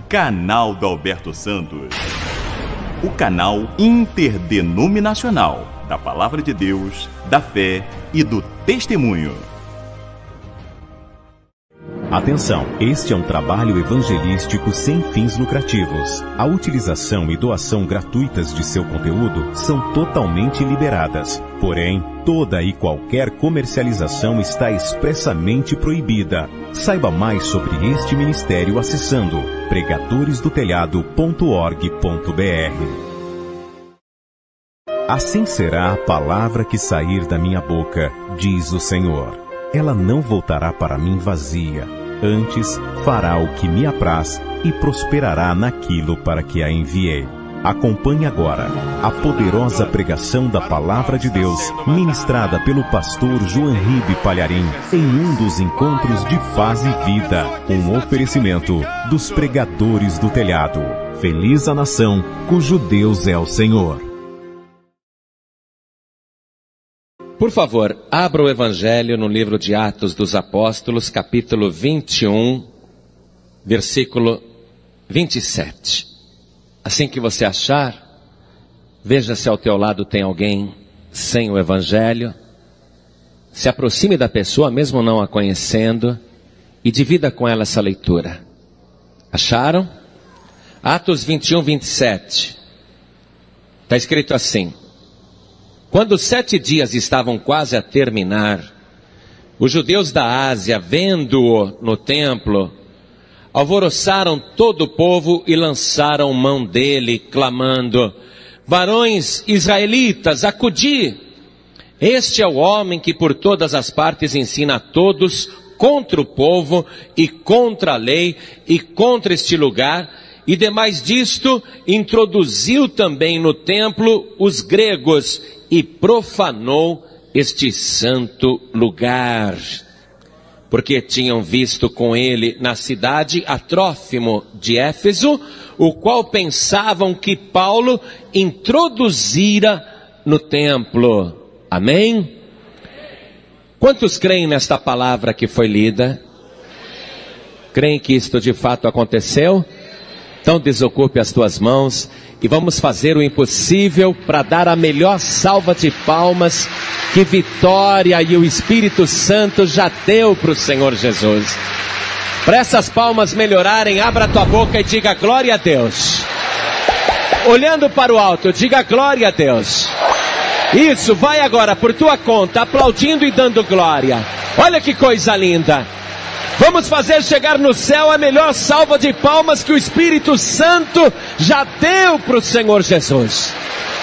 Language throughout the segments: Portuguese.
Canal do Alberto Santos. O canal interdenominacional da Palavra de Deus, da fé e do testemunho. Atenção, este é um trabalho evangelístico sem fins lucrativos. A utilização e doação gratuitas de seu conteúdo são totalmente liberadas. Porém, toda e qualquer comercialização está expressamente proibida. Saiba mais sobre este ministério acessando pregadoresdotelhado.org.br. Assim será a palavra que sair da minha boca, diz o Senhor. Ela não voltará para mim vazia. Antes, fará o que me apraz e prosperará naquilo para que a enviei. Acompanhe agora a poderosa pregação da Palavra de Deus, ministrada pelo pastor João Ribe Palharim, em um dos encontros de Paz e Vida, um oferecimento dos pregadores do telhado. Feliz a nação cujo Deus é o Senhor. Por favor, abra o Evangelho no livro de Atos dos Apóstolos, capítulo 21, versículo 27. Assim que você achar, veja se ao teu lado tem alguém sem o Evangelho. Se aproxime da pessoa, mesmo não a conhecendo, e divida com ela essa leitura. Acharam? Atos 21, 27. Está escrito assim: quando os 7 dias estavam quase a terminar, os judeus da Ásia, vendo-o no templo, alvoroçaram todo o povo e lançaram mão dele, clamando: varões israelitas, acudi! Este é o homem que por todas as partes ensina a todos contra o povo e contra a lei e contra este lugar, e demais disto, introduziu também no templo os gregos e profanou este santo lugar. Porque tinham visto com ele na cidade a Trófimo de Éfeso, o qual pensavam que Paulo introduzira no templo. Amém? Quantos creem nesta palavra que foi lida? Creem que isto de fato aconteceu? Então desocupe as tuas mãos e vamos fazer o impossível para dar a melhor salva de palmas que Vitória e o Espírito Santo já deu para o Senhor Jesus. Para essas palmas melhorarem, abra tua boca e diga glória a Deus. Olhando para o alto, diga glória a Deus. Isso, vai agora por tua conta, aplaudindo e dando glória. Olha que coisa linda. Vamos fazer chegar no céu a melhor salva de palmas que o Espírito Santo já deu para o Senhor Jesus.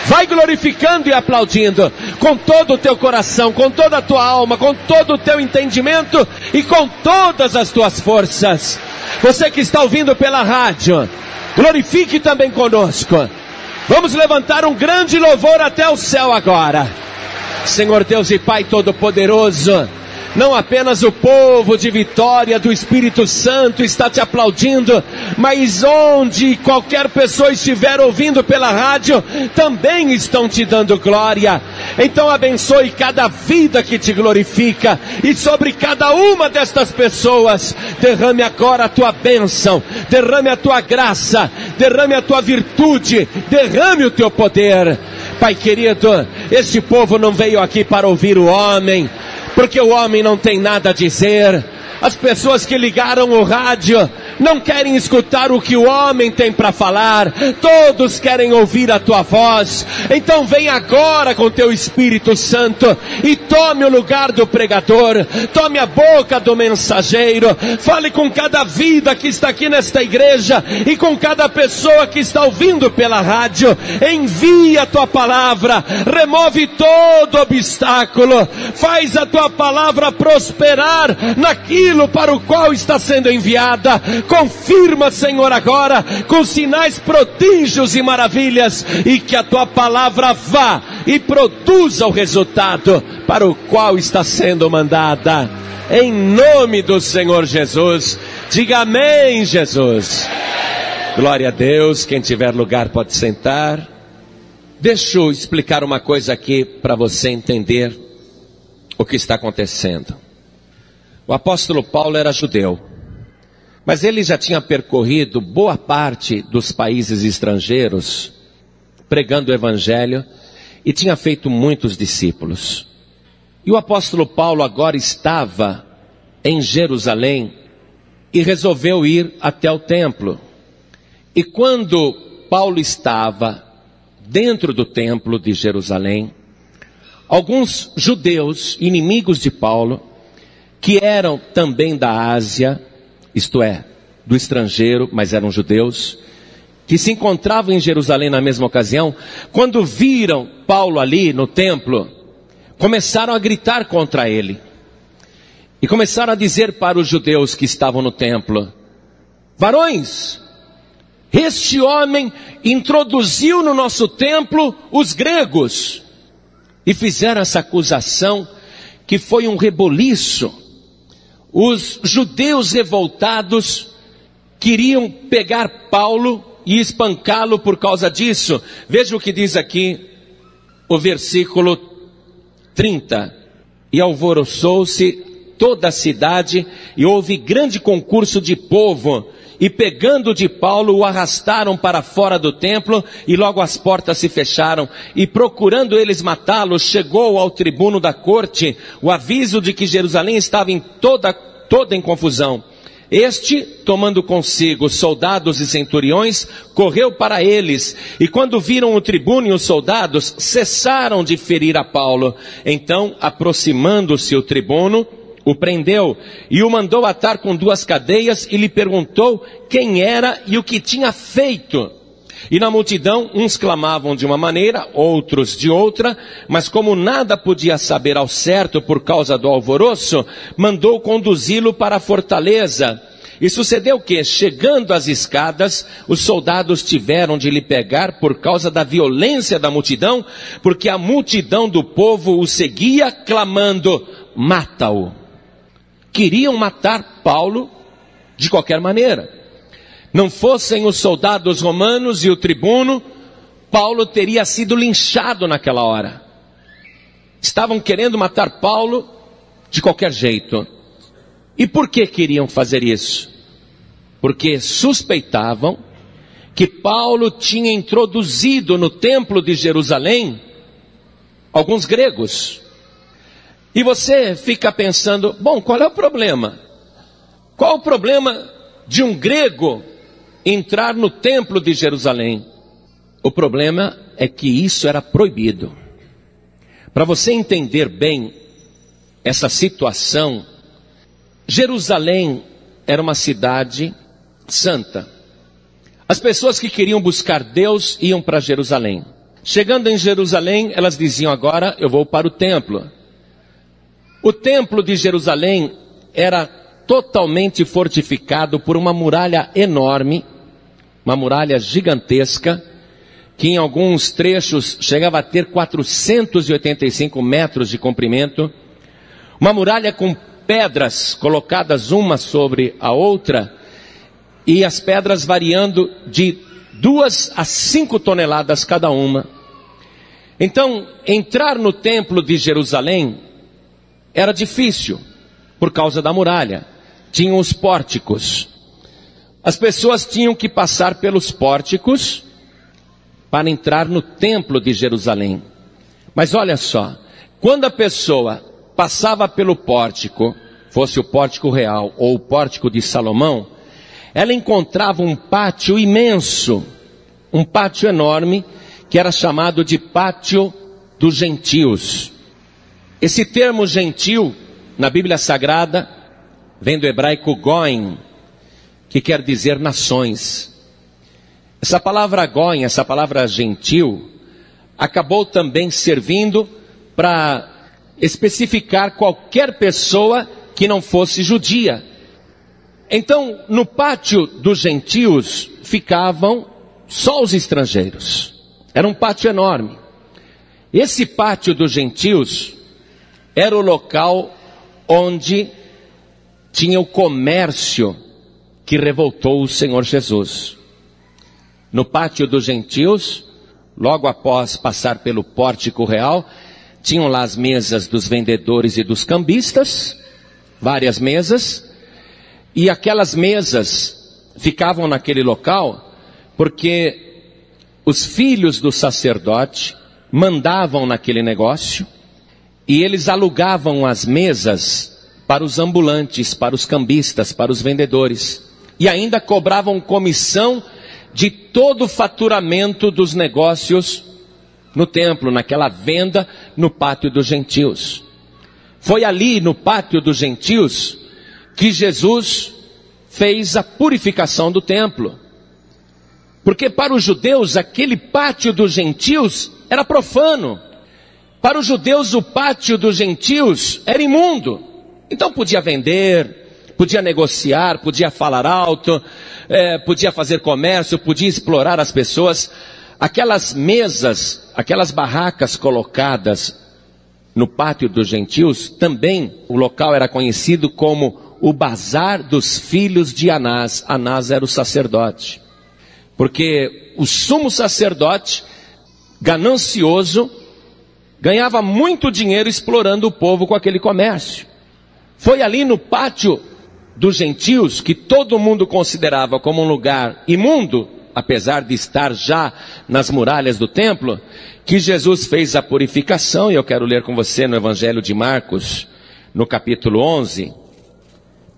Vai glorificando e aplaudindo com todo o teu coração, com toda a tua alma, com todo o teu entendimento e com todas as tuas forças. Você que está ouvindo pela rádio, glorifique também conosco. Vamos levantar um grande louvor até o céu agora. Senhor Deus e Pai Todo-Poderoso, não apenas o povo de Vitória do Espírito Santo está te aplaudindo, mas onde qualquer pessoa estiver ouvindo pela rádio, também estão te dando glória. Então abençoe cada vida que te glorifica, e sobre cada uma destas pessoas, derrame agora a tua bênção, derrame a tua graça, derrame a tua virtude, derrame o teu poder. Pai querido, este povo não veio aqui para ouvir o homem, porque o homem não tem nada a dizer. As pessoas que ligaram o rádio não querem escutar o que o homem tem para falar. Todos querem ouvir a tua voz. Então vem agora com teu Espírito Santo e tome o lugar do pregador. Tome a boca do mensageiro. Fale com cada vida que está aqui nesta igreja e com cada pessoa que está ouvindo pela rádio. Envia a tua palavra. Remove todo obstáculo. Faz a tua palavra prosperar naquilo para o qual está sendo enviada. Confirma, Senhor, agora com sinais, prodígios e maravilhas, e que a tua palavra vá e produza o resultado para o qual está sendo mandada. Em nome do Senhor Jesus, diga amém, Jesus. Glória a Deus. Quem tiver lugar pode sentar. Deixa eu explicar uma coisa aqui para você entender o que está acontecendo. O apóstolo Paulo era judeu. Mas ele já tinha percorrido boa parte dos países estrangeiros, pregando o evangelho, e tinha feito muitos discípulos. E o apóstolo Paulo agora estava em Jerusalém e resolveu ir até o templo. E quando Paulo estava dentro do templo de Jerusalém, alguns judeus, inimigos de Paulo, que eram também da Ásia, isto é, do estrangeiro, mas eram judeus, que se encontravam em Jerusalém na mesma ocasião, quando viram Paulo ali no templo, começaram a gritar contra ele. E começaram a dizer para os judeus que estavam no templo: varões, este homem introduziu no nosso templo os gregos. E fizeram essa acusação que foi um reboliço. Os judeus revoltados queriam pegar Paulo e espancá-lo por causa disso. Veja o que diz aqui o versículo 30. E alvoroçou-se toda a cidade e houve grande concurso de povo. E pegando de Paulo, o arrastaram para fora do templo, e logo as portas se fecharam. E procurando eles matá-lo, chegou ao tribuno da corte o aviso de que Jerusalém estava toda em confusão. Este, tomando consigo soldados e centuriões, correu para eles. E quando viram o tribuno e os soldados, cessaram de ferir a Paulo. Então, aproximando-se o tribuno, o prendeu e o mandou atar com 2 cadeias e lhe perguntou quem era e o que tinha feito. E na multidão, uns clamavam de uma maneira, outros de outra, mas como nada podia saber ao certo por causa do alvoroço, mandou conduzi-lo para a fortaleza. E sucedeu que, chegando às escadas, os soldados tiveram de lhe pegar por causa da violência da multidão, porque a multidão do povo o seguia clamando: mata-o. Queriam matar Paulo de qualquer maneira. Não fossem os soldados romanos e o tribuno, Paulo teria sido linchado naquela hora. Estavam querendo matar Paulo de qualquer jeito. E por que queriam fazer isso? Porque suspeitavam que Paulo tinha introduzido no templo de Jerusalém alguns gregos. E você fica pensando, bom, qual é o problema? Qual o problema de um grego entrar no templo de Jerusalém? O problema é que isso era proibido. Para você entender bem essa situação, Jerusalém era uma cidade santa. As pessoas que queriam buscar Deus iam para Jerusalém. Chegando em Jerusalém, elas diziam: agora eu vou para o templo. O templo de Jerusalém era totalmente fortificado por uma muralha enorme, uma muralha gigantesca, que em alguns trechos chegava a ter 485 metros de comprimento, uma muralha com pedras colocadas uma sobre a outra, e as pedras variando de 2 a 5 toneladas cada uma. Então, entrar no templo de Jerusalém era difícil, por causa da muralha. Tinham os pórticos. As pessoas tinham que passar pelos pórticos para entrar no templo de Jerusalém. Mas olha só, quando a pessoa passava pelo pórtico, fosse o pórtico real ou o pórtico de Salomão, ela encontrava um pátio imenso, um pátio enorme, que era chamado de pátio dos gentios. Esse termo gentil, na Bíblia Sagrada, vem do hebraico goim, que quer dizer nações. Essa palavra goim, essa palavra gentil, acabou também servindo para especificar qualquer pessoa que não fosse judia. Então, no pátio dos gentios ficavam só os estrangeiros. Era um pátio enorme. Esse pátio dos gentios era o local onde tinha o comércio que revoltou o Senhor Jesus. No pátio dos gentios, logo após passar pelo pórtico real, tinham lá as mesas dos vendedores e dos cambistas, várias mesas, E aquelas mesas ficavam naquele local porque os filhos do sacerdote mandavam naquele negócio e eles alugavam as mesas para os ambulantes, para os cambistas, para os vendedores. E ainda cobravam comissão de todo o faturamento dos negócios no templo, naquela venda no pátio dos gentios. Foi ali no pátio dos gentios que Jesus fez a purificação do templo. Porque para os judeus aquele pátio dos gentios era profano. Para os judeus o pátio dos gentios era imundo. Então podia vender, podia negociar, podia falar alto, podia fazer comércio, podia explorar as pessoas. Aquelas mesas, aquelas barracas colocadas no pátio dos gentios, também o local era conhecido como o bazar dos filhos de Anás. Anás era o sacerdote. Porque o sumo sacerdote, ganancioso, ganhava muito dinheiro explorando o povo com aquele comércio. Foi ali no pátio dos gentios, que todo mundo considerava como um lugar imundo, apesar de estar já nas muralhas do templo, que Jesus fez a purificação. E eu quero ler com você no Evangelho de Marcos, no capítulo 11,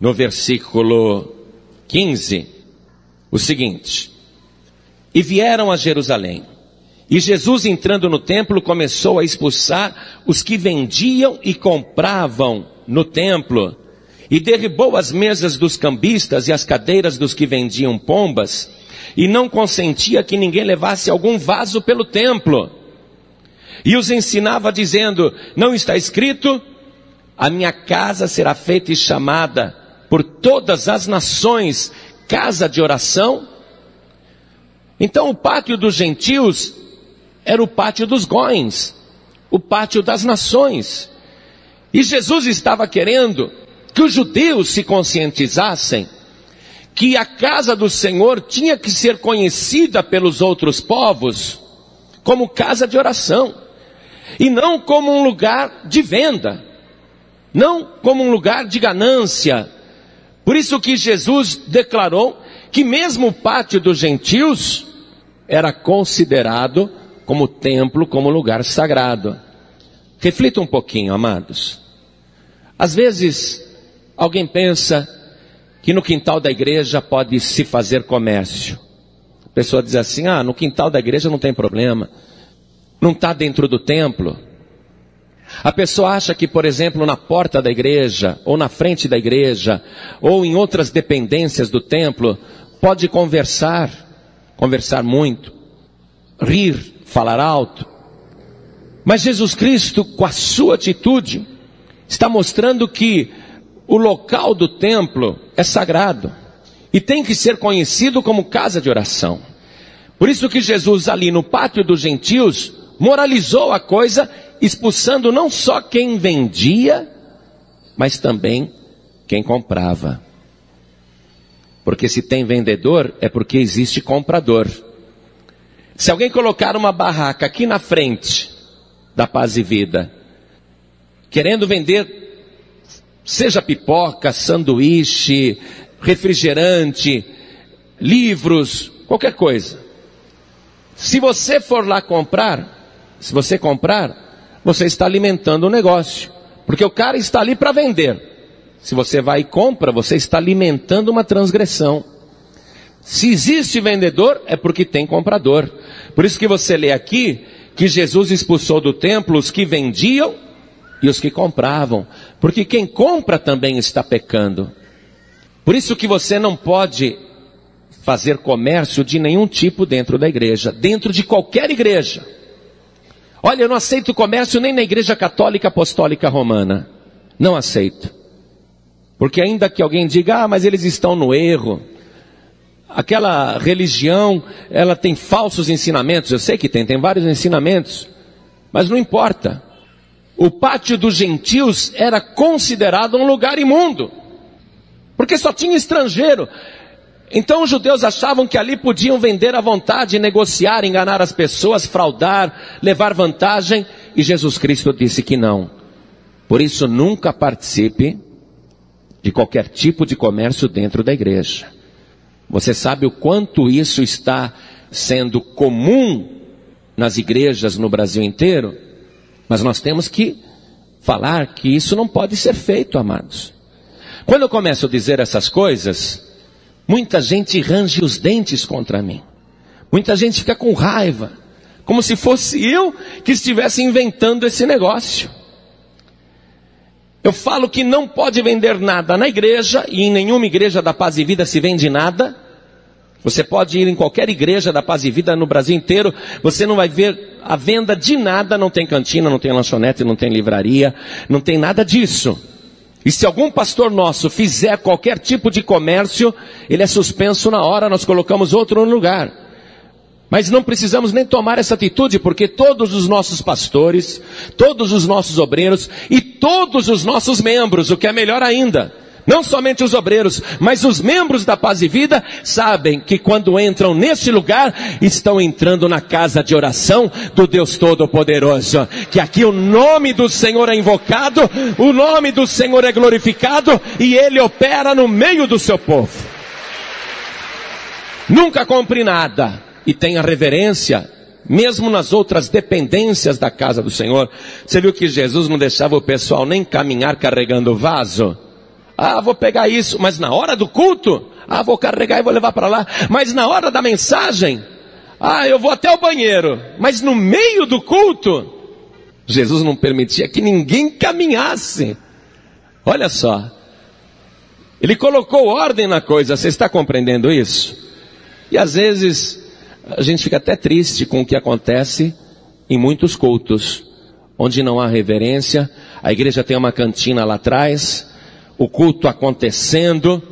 no versículo 15, o seguinte: e vieram a Jerusalém, e Jesus, entrando no templo, começou a expulsar os que vendiam e compravam no templo, e derribou as mesas dos cambistas e as cadeiras dos que vendiam pombas, e não consentia que ninguém levasse algum vaso pelo templo. E os ensinava dizendo: não está escrito, a minha casa será feita e chamada por todas as nações casa de oração? Então o pátio dos gentios era o pátio dos goéms, o pátio das nações. E Jesus estava querendo que os judeus se conscientizassem que a casa do Senhor tinha que ser conhecida pelos outros povos como casa de oração, e não como um lugar de venda, não como um lugar de ganância. Por isso que Jesus declarou que mesmo o pátio dos gentios era considerado como templo, como lugar sagrado. Reflita um pouquinho, amados. Às vezes, alguém pensa que no quintal da igreja pode se fazer comércio. A pessoa diz assim: no quintal da igreja não tem problema, não está dentro do templo. A pessoa acha que, por exemplo, na porta da igreja, ou na frente da igreja, ou em outras dependências do templo, pode conversar muito, rir, falar alto. Mas Jesus Cristo, com a sua atitude, está mostrando que o local do templo é sagrado e tem que ser conhecido como casa de oração. Por isso que Jesus, ali no pátio dos gentios, moralizou a coisa, expulsando não só quem vendia, mas também quem comprava. Porque se tem vendedor, é porque existe comprador. Se alguém colocar uma barraca aqui na frente da Paz e Vida, querendo vender, seja pipoca, sanduíche, refrigerante, livros, qualquer coisa. Se você for lá comprar, você está alimentando o negócio. Porque o cara está ali para vender. Se você vai e compra, você está alimentando uma transgressão. Se existe vendedor, é porque tem comprador. Por isso que você lê aqui que Jesus expulsou do templo os que vendiam e os que compravam. Porque quem compra também está pecando. Por isso que você não pode fazer comércio de nenhum tipo dentro da igreja, dentro de qualquer igreja. Olha, eu não aceito comércio nem na Igreja Católica Apostólica Romana. Não aceito. Porque ainda que alguém diga: mas eles estão no erro. Aquela religião, ela tem falsos ensinamentos. Eu sei que tem vários ensinamentos. Mas não importa. O pátio dos gentios era considerado um lugar imundo. Porque só tinha estrangeiro. Então os judeus achavam que ali podiam vender à vontade, negociar, enganar as pessoas, fraudar, levar vantagem. E Jesus Cristo disse que não. Por isso nunca participe de qualquer tipo de comércio dentro da igreja. Você sabe o quanto isso está sendo comum nas igrejas no Brasil inteiro? Mas nós temos que falar que isso não pode ser feito, amados. Quando eu começo a dizer essas coisas, muita gente range os dentes contra mim. Muita gente fica com raiva, como se fosse eu que estivesse inventando esse negócio. Eu falo que não pode vender nada na igreja, e em nenhuma igreja da Paz e Vida se vende nada. Você pode ir em qualquer igreja da Paz e Vida no Brasil inteiro, você não vai ver a venda de nada, não tem cantina, não tem lanchonete, não tem livraria, não tem nada disso. E se algum pastor nosso fizer qualquer tipo de comércio, ele é suspenso na hora, nós colocamos outro no lugar. Mas não precisamos nem tomar essa atitude, porque todos os nossos pastores, todos os nossos obreiros e todos os nossos membros, o que é melhor ainda, não somente os obreiros, mas os membros da Paz e Vida, sabem que quando entram neste lugar, estão entrando na casa de oração do Deus Todo-Poderoso. Que aqui o nome do Senhor é invocado, o nome do Senhor é glorificado, e Ele opera no meio do seu povo. Nunca compre nada. E tenha reverência, mesmo nas outras dependências da casa do Senhor. Você viu que Jesus não deixava o pessoal nem caminhar carregando o vaso? Ah, vou pegar isso, mas na hora do culto, vou carregar e vou levar para lá. Mas na hora da mensagem, eu vou até o banheiro. Mas no meio do culto, Jesus não permitia que ninguém caminhasse. Olha só, Ele colocou ordem na coisa, você está compreendendo isso? E às vezes a gente fica até triste com o que acontece em muitos cultos, onde não há reverência. A igreja tem uma cantina lá atrás, o culto acontecendo,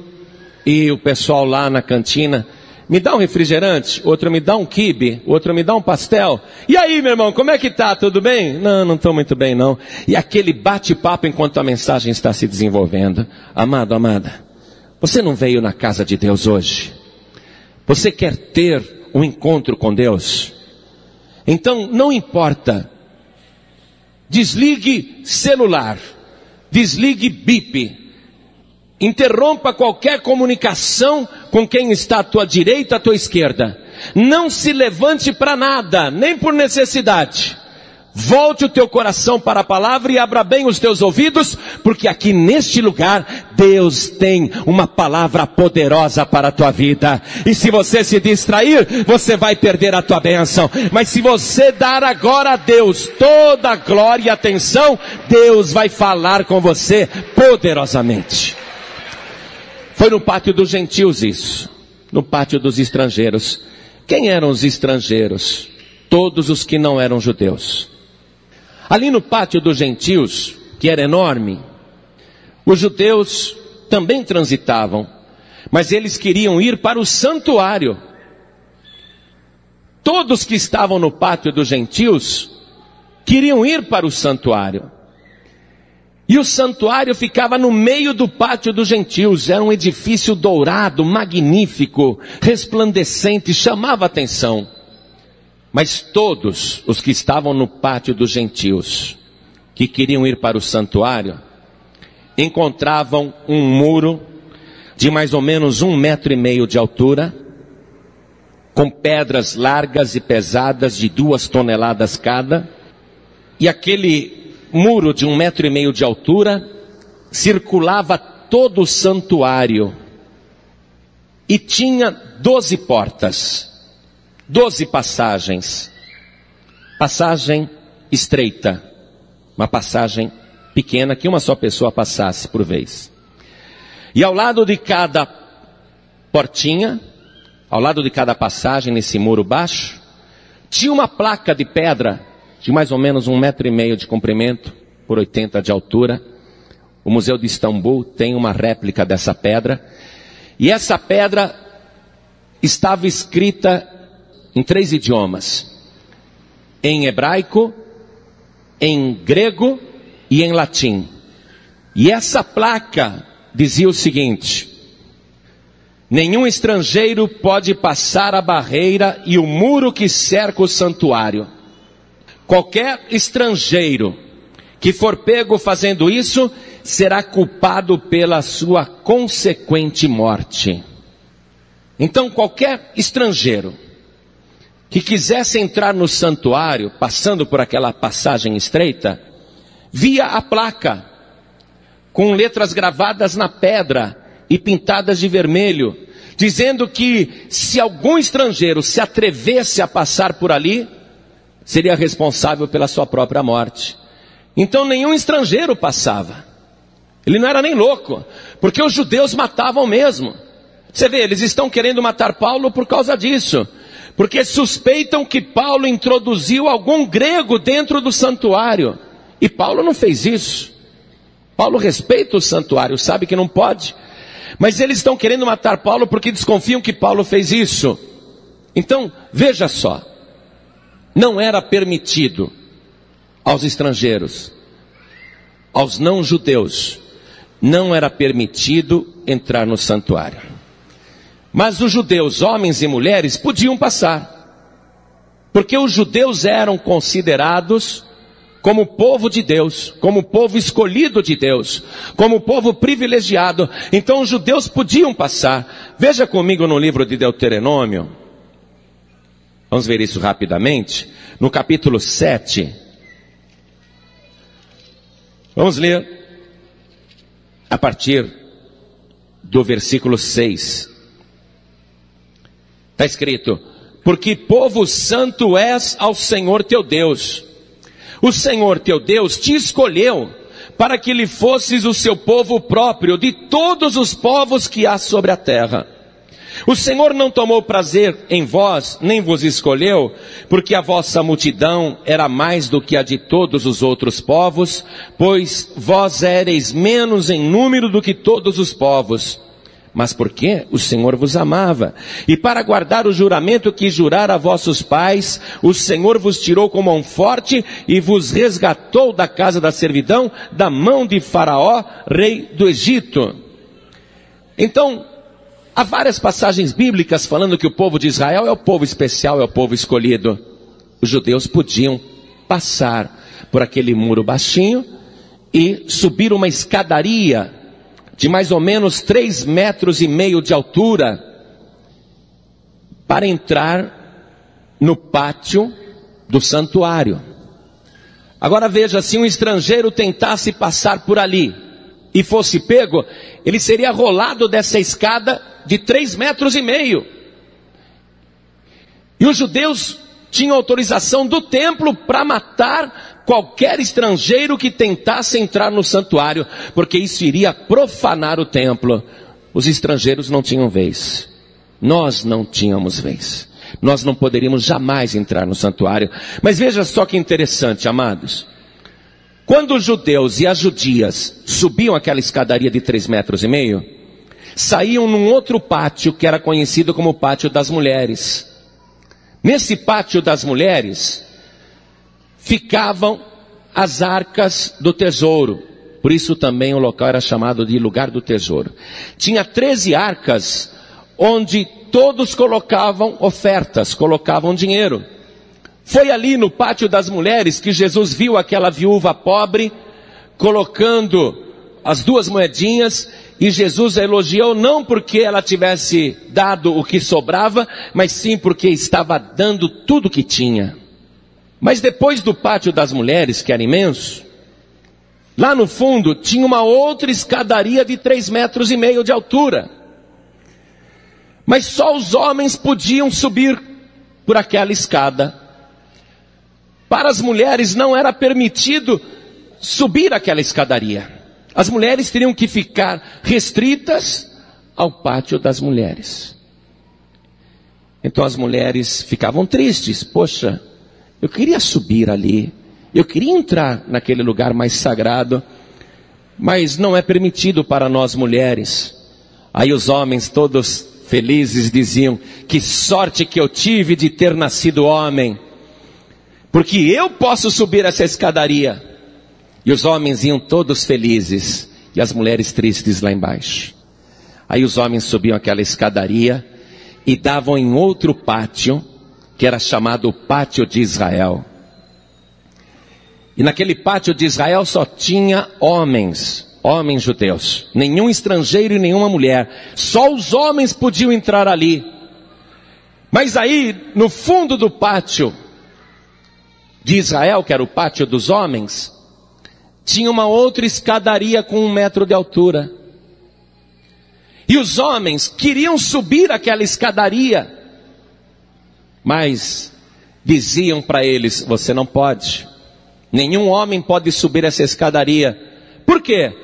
e o pessoal lá na cantina, me dá um refrigerante, outro me dá um quibe, outro me dá um pastel. E aí, meu irmão, como é que tá? Tudo bem? Não estou muito bem não. E aquele bate-papo enquanto a mensagem está se desenvolvendo. Amado, amada, você não veio na casa de Deus hoje? Você quer ter um encontro com Deus? Então não importa, desligue celular, desligue bip, interrompa qualquer comunicação com quem está à tua direita, à tua esquerda. Não se levante para nada, nem por necessidade. Volte o teu coração para a palavra e abra bem os teus ouvidos, porque aqui neste lugar, Deus tem uma palavra poderosa para a tua vida. E se você se distrair, você vai perder a tua bênção. Mas se você dar agora a Deus toda a glória e atenção, Deus vai falar com você poderosamente. Foi no pátio dos gentios isso, no pátio dos estrangeiros. Quem eram os estrangeiros? Todos os que não eram judeus. Ali no pátio dos gentios, que era enorme, os judeus também transitavam, mas eles queriam ir para o santuário. Todos que estavam no pátio dos gentios queriam ir para o santuário. E o santuário ficava no meio do pátio dos gentios. Era um edifício dourado, magnífico, resplandecente, chamava atenção. Mas todos os que estavam no pátio dos gentios, que queriam ir para o santuário, encontravam um muro de mais ou menos 1,5 metros de altura, com pedras largas e pesadas de 2 toneladas cada, e aquele muro de 1,5 metros de altura circulava todo o santuário, e tinha 12 portas, 12 passagens, passagem estreita, uma passagem pequena que uma só pessoa passasse por vez. E ao lado de cada portinha, ao lado de cada passagem nesse muro baixo, tinha uma placa de pedra de mais ou menos 1,5 metros de comprimento por 80 de altura. O Museu de Istambul tem uma réplica dessa pedra, e essa pedra estava escrita em 3 idiomas, em hebraico, em grego e em latim. E essa placa dizia o seguinte: nenhum estrangeiro pode passar a barreira e o muro que cerca o santuário. Qualquer estrangeiro que for pego fazendo isso, será culpado pela sua consequente morte. Então qualquer estrangeiro que quisesse entrar no santuário, passando por aquela passagem estreita, via a placa, com letras gravadas na pedra e pintadas de vermelho, dizendo que se algum estrangeiro se atrevesse a passar por ali, seria responsável pela sua própria morte. Então nenhum estrangeiro passava. Ele não era nem louco, porque os judeus matavam mesmo. Você vê, eles estão querendo matar Paulo por causa disso, porque suspeitam que Paulo introduziu algum grego dentro do santuário. E Paulo não fez isso. Paulo respeita o santuário, sabe que não pode. Mas eles estão querendo matar Paulo porque desconfiam que Paulo fez isso. Então, veja só. Não era permitido aos estrangeiros, aos não-judeus, não era permitido entrar no santuário. Mas os judeus, homens e mulheres, podiam passar. Porque os judeus eram considerados como povo de Deus, como povo escolhido de Deus, como povo privilegiado. Então os judeus podiam passar. Veja comigo no livro de Deuteronômio. Vamos ver isso rapidamente. No capítulo 7. Vamos ler a partir do versículo 6. Está escrito: porque povo santo és ao Senhor teu Deus. O Senhor teu Deus te escolheu para que lhe fosses o seu povo próprio de todos os povos que há sobre a terra. O Senhor não tomou prazer em vós, nem vos escolheu, porque a vossa multidão era mais do que a de todos os outros povos, pois vós éreis menos em número do que todos os povos. Mas porque o Senhor vos amava, e para guardar o juramento que jurara a vossos pais, o Senhor vos tirou com mão forte e vos resgatou da casa da servidão, da mão de Faraó, rei do Egito. Então, há várias passagens bíblicas falando que o povo de Israel é o povo especial, é o povo escolhido. Os judeus podiam passar por aquele muro baixinho e subir uma escadaria de mais ou menos 3,5 metros de altura, para entrar no pátio do santuário. Agora veja, se um estrangeiro tentasse passar por ali e fosse pego, ele seria rolado dessa escada de 3,5 metros. E os judeus tinham autorização do templo para matar qualquer estrangeiro que tentasse entrar no santuário, porque isso iria profanar o templo. Os estrangeiros não tinham vez. Nós não tínhamos vez. Nós não poderíamos jamais entrar no santuário. Mas veja só que interessante, amados. Quando os judeus e as judias subiam aquela escadaria de 3,5 metros, saíam num outro pátio que era conhecido como o pátio das mulheres. Nesse pátio das mulheres ficavam as arcas do tesouro. Por isso também o local era chamado de lugar do tesouro. Tinha 13 arcas onde todos colocavam ofertas, colocavam dinheiro. Foi ali no pátio das mulheres que Jesus viu aquela viúva pobre colocando as 2 moedinhas, e Jesus a elogiou não porque ela tivesse dado o que sobrava, mas sim porque estava dando tudo o que tinha. Mas depois do pátio das mulheres, que era imenso, lá no fundo tinha uma outra escadaria de 3,5 metros de altura. Mas só os homens podiam subir por aquela escada. Para as mulheres não era permitido subir aquela escadaria. As mulheres teriam que ficar restritas ao pátio das mulheres. Então as mulheres ficavam tristes. Poxa, eu queria subir ali, eu queria entrar naquele lugar mais sagrado, mas não é permitido para nós mulheres. Aí os homens todos felizes diziam: que sorte que eu tive de ter nascido homem, porque eu posso subir essa escadaria. E os homens iam todos felizes, e as mulheres tristes lá embaixo. Aí os homens subiam aquela escadaria e davam em outro pátio, que era chamado o Pátio de Israel. E naquele pátio de Israel só tinha homens judeus. Nenhum estrangeiro e nenhuma mulher. Só os homens podiam entrar ali. Mas aí, no fundo do pátio de Israel, que era o pátio dos homens, tinha uma outra escadaria com 1 metro de altura. E os homens queriam subir aquela escadaria, mas diziam para eles: você não pode. Nenhum homem pode subir essa escadaria. Por quê?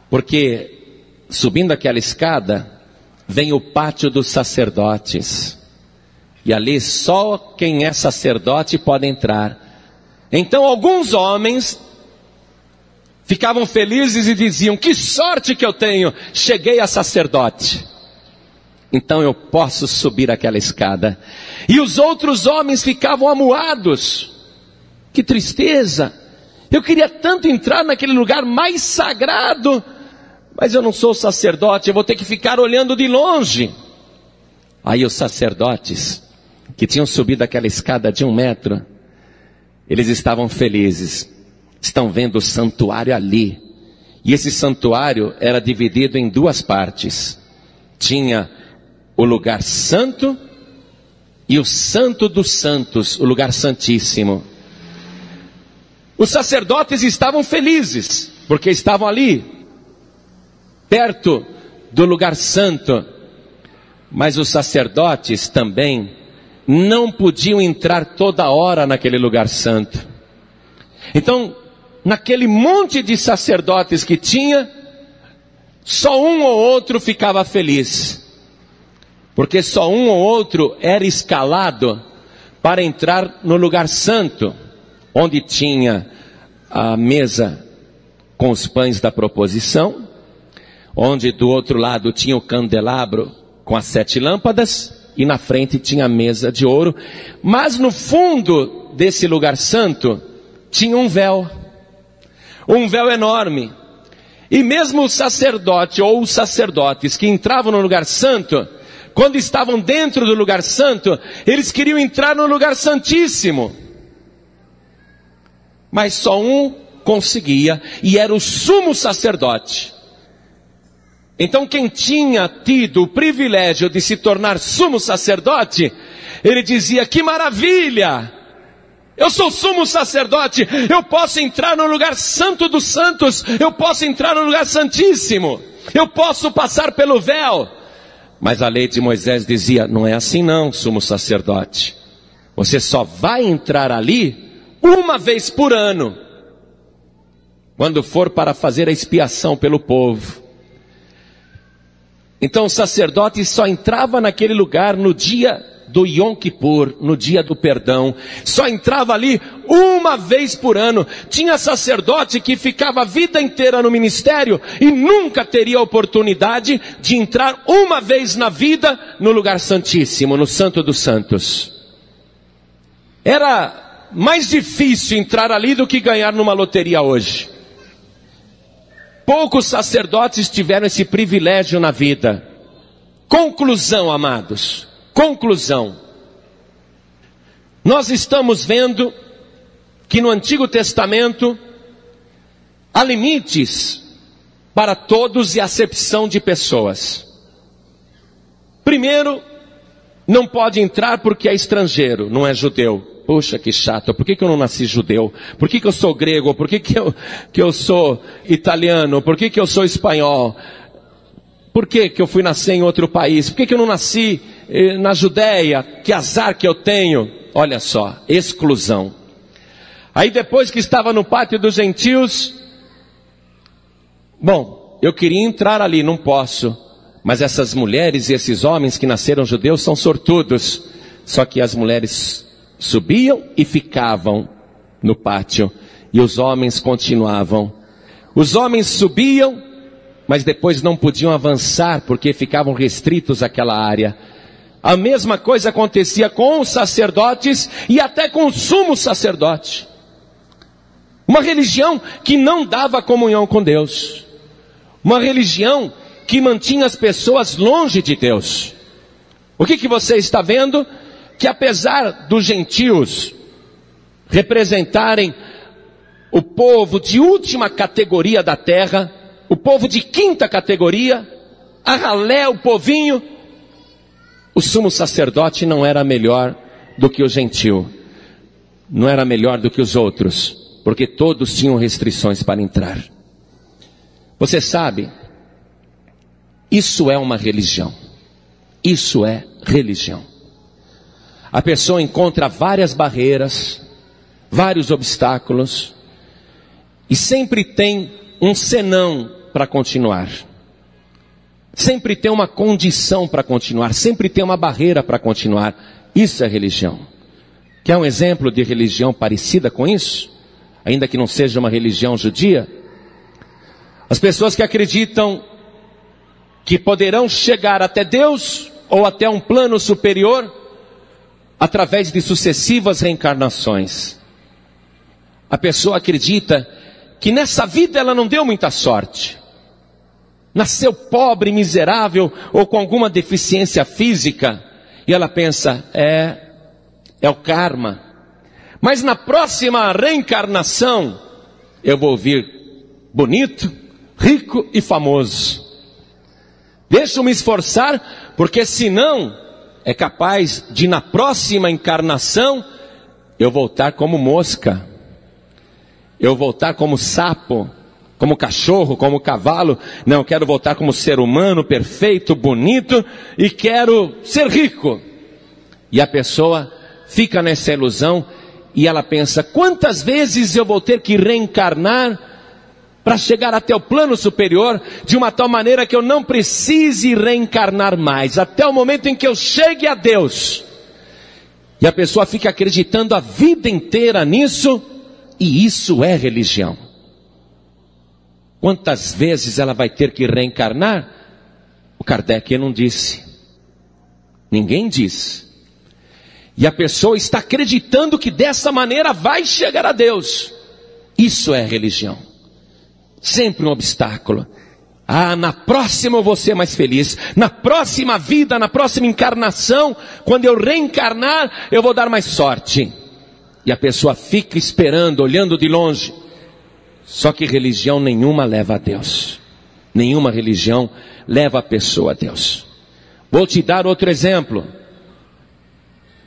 Porque subindo aquela escada, vem o pátio dos sacerdotes. E ali só quem é sacerdote pode entrar. Então alguns homens ficavam felizes e diziam: que sorte que eu tenho, cheguei a sacerdote. Então eu posso subir aquela escada. E os outros homens ficavam amuados. Que tristeza, eu queria tanto entrar naquele lugar mais sagrado, mas eu não sou sacerdote, eu vou ter que ficar olhando de longe. Aí os sacerdotes, que tinham subido aquela escada de 1 metro, eles estavam felizes, estão vendo o santuário ali. E esse santuário era dividido em 2 partes. Tinha o lugar santo e o santo dos santos, o lugar santíssimo. Os sacerdotes estavam felizes, porque estavam ali, perto do lugar santo. Mas os sacerdotes também não podiam entrar toda hora naquele lugar santo. Então, naquele monte de sacerdotes que tinha, só um ou outro ficava feliz. Porque só um ou outro era escalado para entrar no lugar santo, onde tinha a mesa com os pães da proposição, onde do outro lado tinha o candelabro com as 7 lâmpadas, e na frente tinha a mesa de ouro. Mas no fundo desse lugar santo tinha um véu enorme. E mesmo o sacerdote ou os sacerdotes que entravam no lugar santo, quando estavam dentro do lugar santo, eles queriam entrar no lugar santíssimo. Mas só um conseguia, e era o sumo sacerdote. Então quem tinha tido o privilégio de se tornar sumo sacerdote, ele dizia: que maravilha! Eu sou sumo sacerdote, eu posso entrar no lugar santo dos santos, eu posso entrar no lugar santíssimo, eu posso passar pelo véu. Mas a lei de Moisés dizia: não é assim não, sumo sacerdote. Você só vai entrar ali 1 vez por ano, quando for para fazer a expiação pelo povo. Então o sacerdote só entrava naquele lugar no dia do Yom Kippur, no dia do perdão. Só entrava ali 1 vez por ano. Tinha sacerdote que ficava a vida inteira no ministério e nunca teria a oportunidade de entrar 1 vez na vida no lugar santíssimo, no Santo dos Santos. Era mais difícil entrar ali do que ganhar numa loteria hoje. Poucos sacerdotes tiveram esse privilégio na vida. Conclusão, amados. Conclusão. Nós estamos vendo que no Antigo Testamento há limites para todos e acepção de pessoas. Primeiro, não pode entrar porque é estrangeiro, não é judeu. Poxa, que chato, por que eu não nasci judeu? Por que eu sou grego? Por que eu sou italiano? Por que eu sou espanhol? Por que eu fui nascer em outro país? Por que eu não nasci na Judéia? Que azar que eu tenho. Olha só, exclusão. Aí depois que estava no pátio dos gentios, bom, eu queria entrar ali, não posso. Mas essas mulheres e esses homens que nasceram judeus são sortudos. Só que as mulheres subiam e ficavam no pátio, e os homens continuavam. Os homens subiam, mas depois não podiam avançar, porque ficavam restritos àquela área. A mesma coisa acontecia com os sacerdotes e até com o sumo sacerdote. Uma religião que não dava comunhão com Deus. Uma religião que mantinha as pessoas longe de Deus. O que você está vendo? Que apesar dos gentios representarem o povo de última categoria da terra, o povo de quinta categoria, a ralé, o povinho, o sumo sacerdote não era melhor do que o gentil, não era melhor do que os outros, porque todos tinham restrições para entrar. Você sabe, isso é uma religião. Isso é religião. A pessoa encontra várias barreiras, vários obstáculos, e sempre tem um senão para continuar. Sempre tem uma condição para continuar, sempre tem uma barreira para continuar. Isso é religião. Quer um exemplo de religião parecida com isso? Ainda que não seja uma religião judia? As pessoas que acreditam que poderão chegar até Deus ou até um plano superior através de sucessivas reencarnações. A pessoa acredita que nessa vida ela não deu muita sorte. Nasceu pobre, miserável ou com alguma deficiência física. E ela pensa, é o karma. Mas na próxima reencarnação eu vou vir bonito, rico e famoso. Deixa eu me esforçar, porque senão é capaz de na próxima encarnação eu voltar como mosca, eu voltar como sapo, como cachorro, como cavalo. Não, eu quero voltar como ser humano perfeito, bonito, e quero ser rico. E a pessoa fica nessa ilusão e ela pensa, quantas vezes eu vou ter que reencarnar para chegar até o plano superior, de uma tal maneira que eu não precise reencarnar mais, até o momento em que eu chegue a Deus. E a pessoa fica acreditando a vida inteira nisso, e isso é religião. Quantas vezes ela vai ter que reencarnar? O Kardec não disse. Ninguém diz. E a pessoa está acreditando que dessa maneira vai chegar a Deus. Isso é religião. Sempre um obstáculo. Na próxima eu vou ser mais feliz. Na próxima vida, na próxima encarnação, quando eu reencarnar, eu vou dar mais sorte. E a pessoa fica esperando, olhando de longe. Só que religião nenhuma leva a Deus. Nenhuma religião leva a pessoa a Deus. Vou te dar outro exemplo,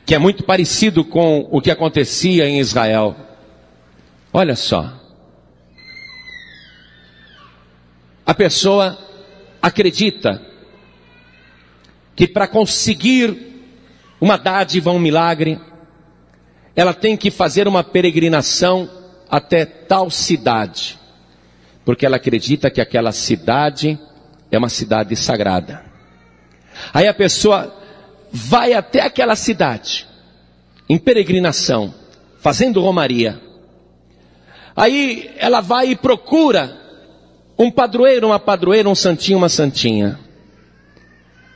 que é muito parecido com o que acontecia em Israel. Olha só. A pessoa acredita que para conseguir uma dádiva, um milagre, ela tem que fazer uma peregrinação até tal cidade, porque ela acredita que aquela cidade é uma cidade sagrada. Aí a pessoa vai até aquela cidade, em peregrinação, fazendo romaria. Aí ela vai e procura um padroeiro, uma padroeira, um santinho, uma santinha.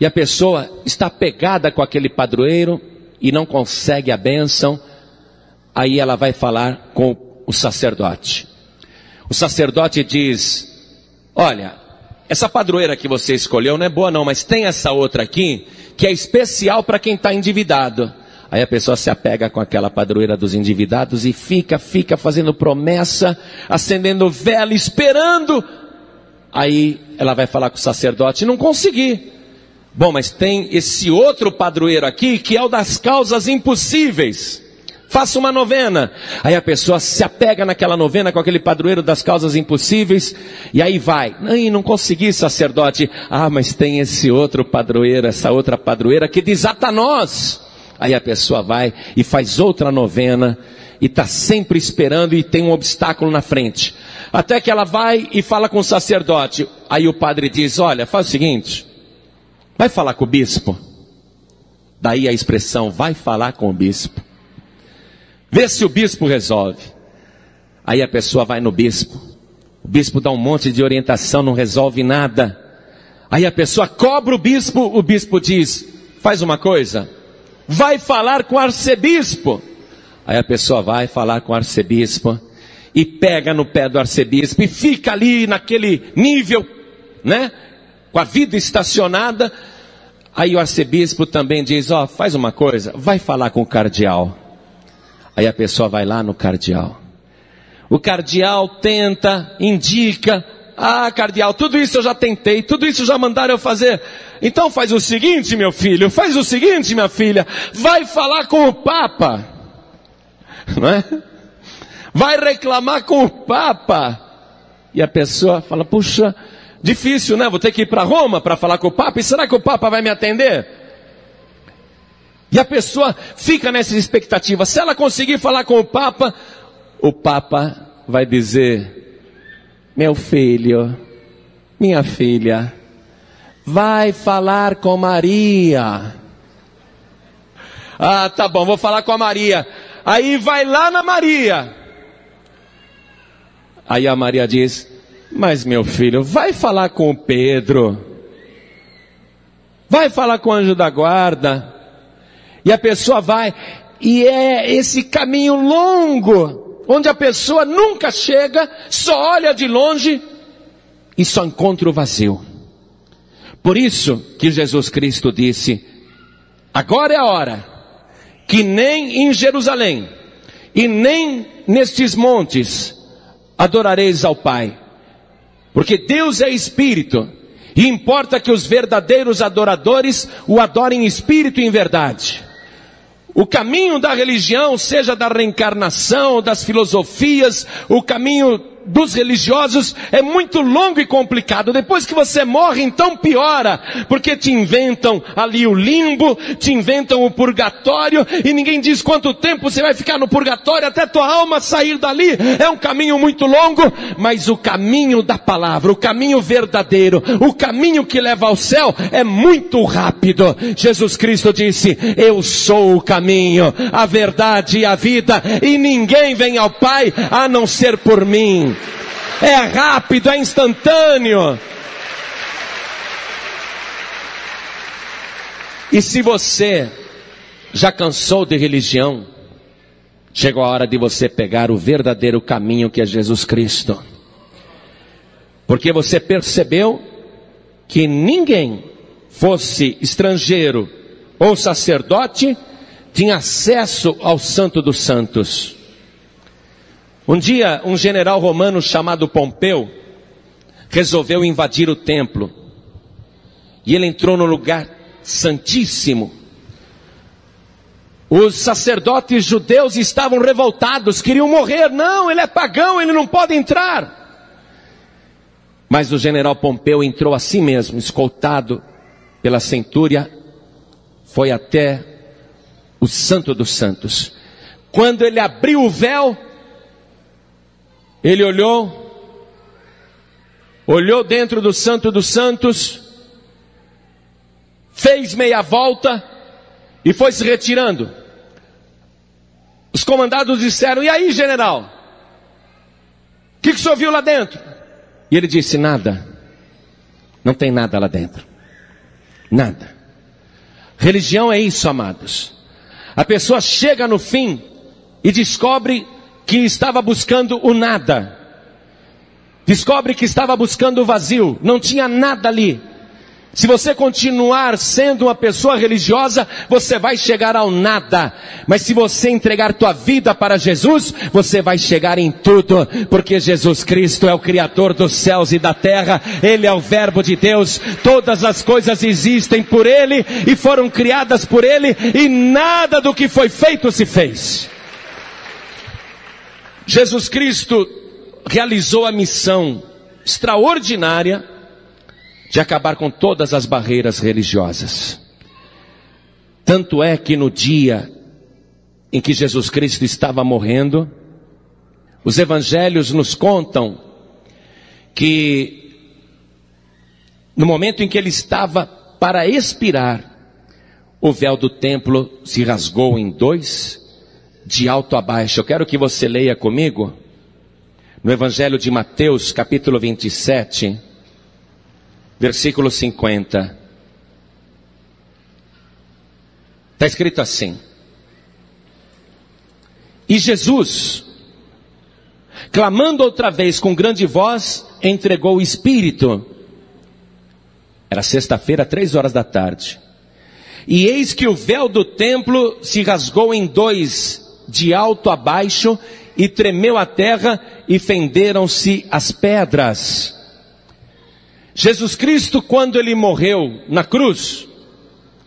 E a pessoa está pegada com aquele padroeiro e não consegue a bênção. Aí ela vai falar com o sacerdote. O sacerdote diz, olha, essa padroeira que você escolheu não é boa não, mas tem essa outra aqui, que é especial para quem está endividado. Aí a pessoa se apega com aquela padroeira dos endividados e fica fazendo promessa, acendendo vela, esperando. Aí ela vai falar com o sacerdote, não consegui. Bom, mas tem esse outro padroeiro aqui, que é o das causas impossíveis. Faça uma novena. Aí a pessoa se apega naquela novena com aquele padroeiro das causas impossíveis. E aí vai. Não consegui, sacerdote. Mas tem esse outro padroeiro, essa outra padroeira que desata nós. Aí a pessoa vai e faz outra novena. E está sempre esperando e tem um obstáculo na frente. Até que ela vai e fala com o sacerdote. Aí o padre diz, olha, faz o seguinte. Vai falar com o bispo. Daí a expressão, vai falar com o bispo. Vê se o bispo resolve. Aí a pessoa vai no bispo. O bispo dá um monte de orientação, não resolve nada. Aí a pessoa cobra o bispo diz, faz uma coisa. Vai falar com o arcebispo. Aí a pessoa vai falar com o arcebispo. E pega no pé do arcebispo. E fica ali naquele nível, né? Com a vida estacionada. Aí o arcebispo também diz, faz uma coisa. Vai falar com o cardeal. Aí a pessoa vai lá no cardeal. O cardeal tenta, indica: ah, cardeal, tudo isso eu já tentei, tudo isso já mandaram eu fazer. Então faz o seguinte, meu filho, faz o seguinte, minha filha, vai falar com o Papa, não é? Vai reclamar com o Papa. E a pessoa fala: puxa, difícil, né? Vou ter que ir para Roma para falar com o Papa, e será que o Papa vai me atender? E a pessoa fica nessa expectativa. Se ela conseguir falar com o Papa vai dizer: meu filho, minha filha, vai falar com Maria. Ah, tá bom, vou falar com a Maria. Aí vai lá na Maria. Aí a Maria diz: mas meu filho, vai falar com o Pedro. Vai falar com o anjo da guarda. E a pessoa vai, e é esse caminho longo, onde a pessoa nunca chega, só olha de longe e só encontra o vazio. Por isso que Jesus Cristo disse: agora é a hora que nem em Jerusalém e nem nestes montes adorareis ao Pai, porque Deus é Espírito, e importa que os verdadeiros adoradores o adorem em espírito e em verdade. O caminho da religião, seja da reencarnação, das filosofias, o caminho dos religiosos é muito longo e complicado. Depois que você morre, então piora, porque te inventam ali o limbo, te inventam o purgatório, e ninguém diz quanto tempo você vai ficar no purgatório até tua alma sair dali. É um caminho muito longo, mas o caminho da palavra, o caminho verdadeiro, o caminho que leva ao céu é muito rápido. Jesus Cristo disse: eu sou o caminho, a verdade e a vida, e ninguém vem ao Pai a não ser por mim. É rápido, é instantâneo. E se você já cansou de religião, chegou a hora de você pegar o verdadeiro caminho, que é Jesus Cristo. Porque você percebeu que ninguém, fosse estrangeiro ou sacerdote, tinha acesso ao Santo dos Santos. Um dia, um general romano chamado Pompeu resolveu invadir o templo. E ele entrou no lugar santíssimo. Os sacerdotes judeus estavam revoltados, queriam morrer. Não, ele é pagão, ele não pode entrar. Mas o general Pompeu entrou a si mesmo, escoltado pela centúria, foi até o Santo dos Santos. Quando ele abriu o véu, ele olhou dentro do Santo dos Santos, fez meia volta e foi se retirando. Os comandados disseram: e aí, general? O que o senhor viu lá dentro? E ele disse: nada. Não tem nada lá dentro. Nada. Religião é isso, amados. A pessoa chega no fim e descobre que estava buscando o nada. Descobre que estava buscando o vazio. Não tinha nada ali. Se você continuar sendo uma pessoa religiosa, você vai chegar ao nada. Mas se você entregar tua vida para Jesus, você vai chegar em tudo. Porque Jesus Cristo é o Criador dos céus e da terra. Ele é o Verbo de Deus. Todas as coisas existem por Ele e foram criadas por Ele. E nada do que foi feito se fez. Jesus Cristo realizou a missão extraordinária de acabar com todas as barreiras religiosas. Tanto é que no dia em que Jesus Cristo estava morrendo, os evangelhos nos contam que no momento em que ele estava para expirar, o véu do templo se rasgou em dois, de alto a baixo. Eu quero que você leia comigo no Evangelho de Mateus, capítulo 27, versículo 50. Está escrito assim: e Jesus, clamando outra vez com grande voz, entregou o Espírito. Era sexta-feira, 3 da tarde. E eis que o véu do templo se rasgou em dois, de alto a baixo, e tremeu a terra, e fenderam-se as pedras. Jesus Cristo, quando ele morreu na cruz,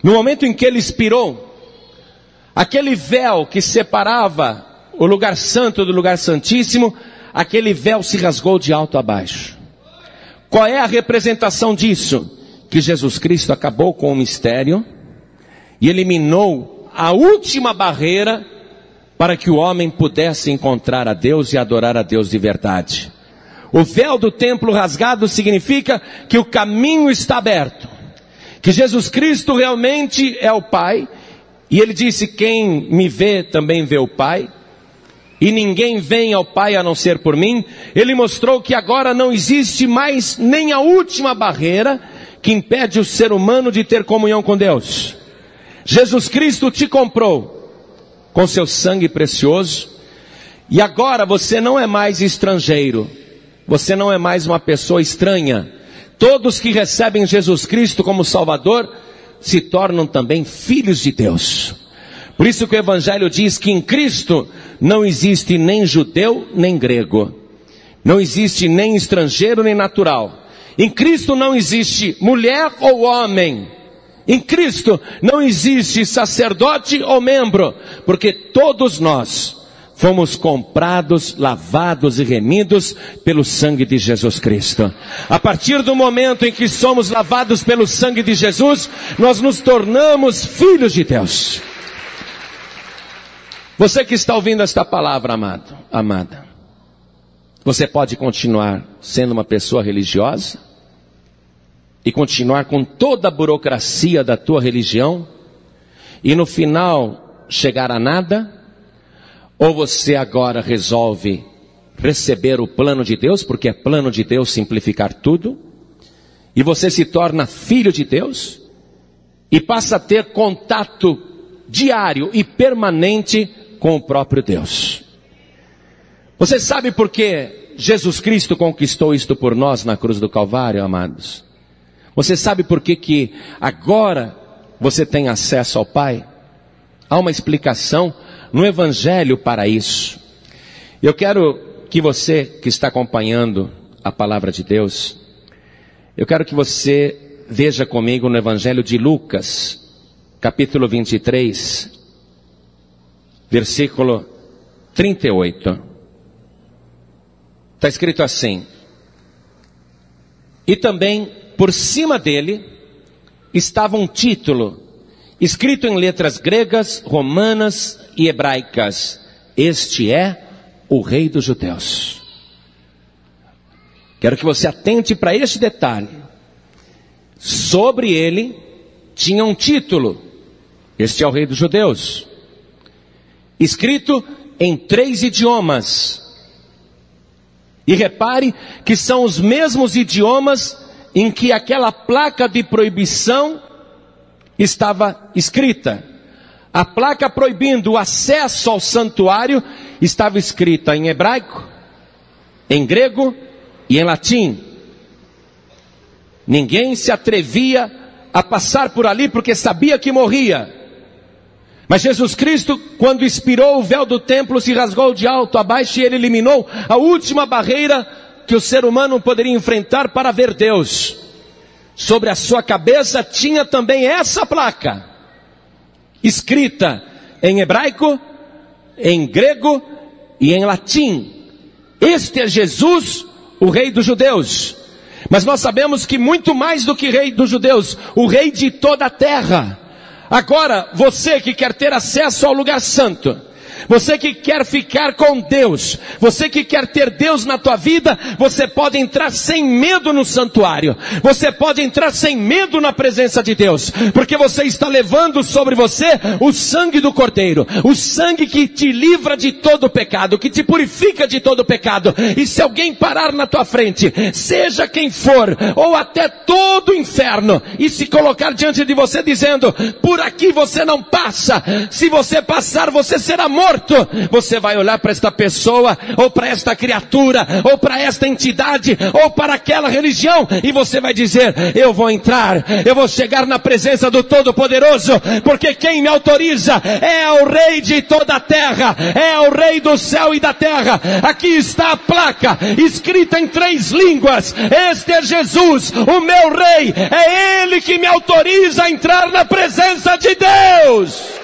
no momento em que ele expirou, aquele véu que separava o lugar santo do lugar santíssimo, aquele véu se rasgou de alto a baixo. Qual é a representação disso? Que Jesus Cristo acabou com o mistério e eliminou a última barreira para que o homem pudesse encontrar a Deus e adorar a Deus de verdade. O véu do templo rasgado significa que o caminho está aberto, que Jesus Cristo realmente é o Pai, e ele disse: quem me vê também vê o Pai, e ninguém vem ao Pai a não ser por mim. Ele mostrou que agora não existe mais nem a última barreira que impede o ser humano de ter comunhão com Deus. Jesus Cristo te comprou com seu sangue precioso, e agora você não é mais estrangeiro, você não é mais uma pessoa estranha. Todos que recebem Jesus Cristo como Salvador se tornam também filhos de Deus. Por isso que o Evangelho diz que em Cristo não existe nem judeu nem grego, não existe nem estrangeiro nem natural. Em Cristo não existe mulher ou homem. Em Cristo não existe sacerdote ou membro, porque todos nós fomos comprados, lavados e remidos pelo sangue de Jesus Cristo. A partir do momento em que somos lavados pelo sangue de Jesus, nós nos tornamos filhos de Deus. Você que está ouvindo esta palavra, amado, amada, você pode continuar sendo uma pessoa religiosa e continuar com toda a burocracia da tua religião e no final chegar a nada. Ou você agora resolve receber o plano de Deus, porque é plano de Deus simplificar tudo, e você se torna filho de Deus, e passa a ter contato diário e permanente com o próprio Deus. Você sabe por que Jesus Cristo conquistou isto por nós na cruz do Calvário, amados? Você sabe por que agora você tem acesso ao Pai? Há uma explicação no Evangelho para isso. Eu quero que você que está acompanhando a palavra de Deus, eu quero que você veja comigo no Evangelho de Lucas, capítulo 23, versículo 38. Está escrito assim: e também por cima dele estava um título, escrito em letras gregas, romanas e hebraicas: este é o Rei dos Judeus. Quero que você atente para este detalhe. Sobre ele tinha um título: este é o Rei dos Judeus, escrito em 3 idiomas. E repare que são os mesmos idiomas em que aquela placa de proibição estava escrita. A placa proibindo o acesso ao santuário estava escrita em hebraico, em grego e em latim. Ninguém se atrevia a passar por ali porque sabia que morria. Mas Jesus Cristo, quando expirou, o véu do templo se rasgou de alto a baixo e ele eliminou a última barreira que o ser humano poderia enfrentar para ver Deus. Sobre a sua cabeça tinha também essa placa, escrita em hebraico, em grego e em latim: este é Jesus, o Rei dos Judeus. Mas nós sabemos que muito mais do que Rei dos Judeus, o Rei de toda a terra. Agora, você que quer ter acesso ao lugar santo, você que quer ficar com Deus, você que quer ter Deus na tua vida, você pode entrar sem medo no santuário, você pode entrar sem medo na presença de Deus, porque você está levando sobre você o sangue do Cordeiro, o sangue que te livra de todo pecado, que te purifica de todo pecado. E se alguém parar na tua frente, seja quem for, ou até todo o inferno, e se colocar diante de você dizendo: por aqui você não passa, se você passar você será morto, morto, você vai olhar para esta pessoa, ou para esta criatura, ou para esta entidade, ou para aquela religião, e você vai dizer: eu vou entrar, eu vou chegar na presença do Todo-Poderoso, porque quem me autoriza é o Rei de toda a terra, é o Rei do céu e da terra. Aqui está a placa, escrita em 3 línguas: este é Jesus, o meu Rei, é Ele que me autoriza a entrar na presença de Deus.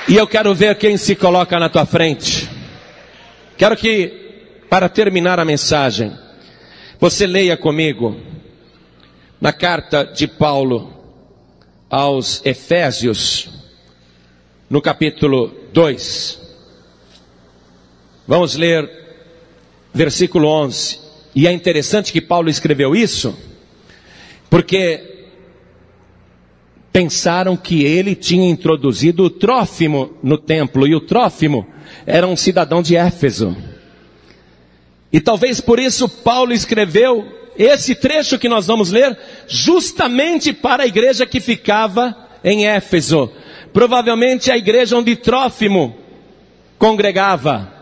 E eu quero ver quem se coloca na tua frente. Quero que, para terminar a mensagem, você leia comigo na carta de Paulo aos Efésios, no capítulo 2. Vamos ler versículo 11. E é interessante que Paulo escreveu isso, porque pensaram que ele tinha introduzido o Trófimo no templo, e o Trófimo era um cidadão de Éfeso. E talvez por isso Paulo escreveu esse trecho que nós vamos ler, justamente para a igreja que ficava em Éfeso. Provavelmente a igreja onde Trófimo congregava.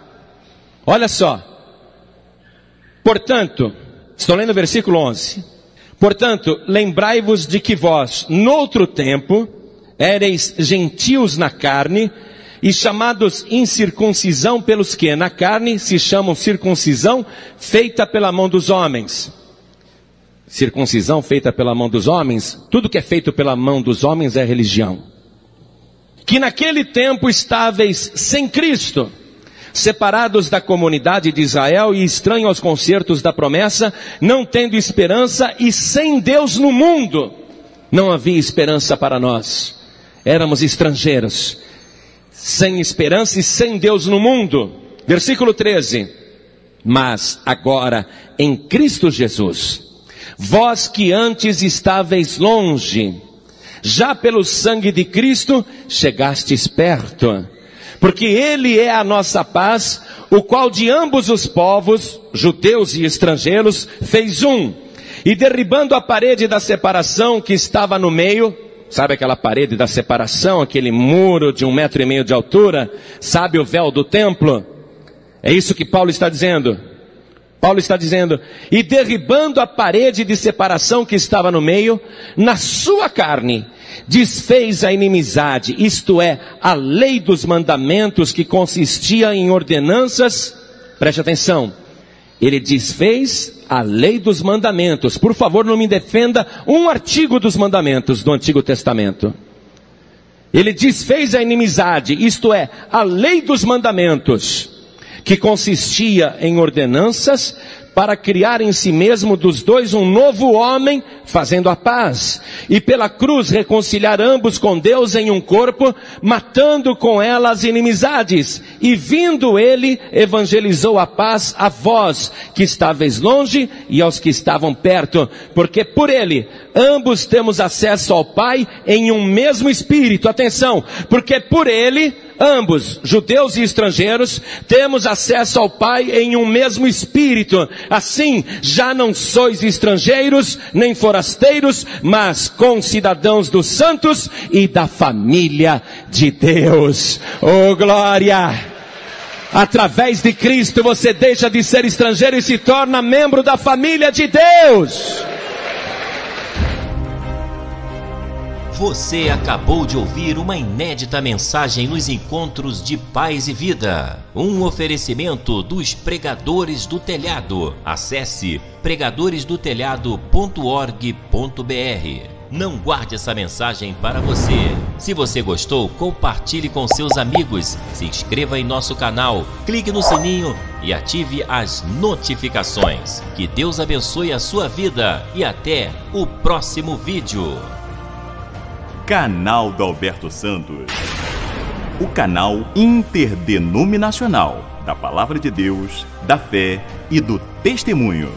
Olha só. Portanto, estou lendo o versículo 11. Portanto, lembrai-vos de que vós, noutro tempo, éreis gentios na carne, e chamados incircuncisão pelos que na carne se chamam circuncisão feita pela mão dos homens. Circuncisão feita pela mão dos homens, tudo que é feito pela mão dos homens é religião. Que naquele tempo estáveis sem Cristo, separados da comunidade de Israel e estranhos aos concertos da promessa, não tendo esperança e sem Deus no mundo. Não havia esperança para nós. Éramos estrangeiros, sem esperança e sem Deus no mundo. Versículo 13. Mas agora, em Cristo Jesus, vós que antes estáveis longe, já pelo sangue de Cristo chegastes perto. Porque Ele é a nossa paz, o qual de ambos os povos, judeus e estrangeiros, fez um. E derribando a parede da separação que estava no meio, sabe aquela parede da separação, aquele muro de 1,5 metro de altura, sabe o véu do templo? É isso que Paulo está dizendo. Paulo está dizendo: e derribando a parede de separação que estava no meio, na sua carne, desfez a inimizade, isto é, a lei dos mandamentos que consistia em ordenanças. Preste atenção, ele desfez a lei dos mandamentos. Por favor, não me defenda um artigo dos mandamentos do Antigo Testamento. Ele desfez a inimizade, isto é, a lei dos mandamentos, que consistia em ordenanças, para criar em si mesmo dos dois um novo homem, fazendo a paz, e pela cruz reconciliar ambos com Deus em um corpo, matando com ela as inimizades, e vindo ele, evangelizou a paz a vós, que estáveis longe, e aos que estavam perto, porque por ele, ambos temos acesso ao Pai em um mesmo Espírito. Atenção, porque por ele, ambos, judeus e estrangeiros, temos acesso ao Pai em um mesmo Espírito. Assim, já não sois estrangeiros, nem forasteiros, mas concidadãos dos santos e da família de Deus. Oh, glória! Através de Cristo você deixa de ser estrangeiro e se torna membro da família de Deus. Você acabou de ouvir uma inédita mensagem nos Encontros de Paz e Vida. Um oferecimento dos Pregadores do Telhado. Acesse pregadoresdotelhado.org.br. Não guarde essa mensagem para você. Se você gostou, compartilhe com seus amigos. Se inscreva em nosso canal, clique no sininho e ative as notificações. Que Deus abençoe a sua vida e até o próximo vídeo. Canal do Alberto Santos, o canal interdenominacional da Palavra de Deus, da fé e do testemunho.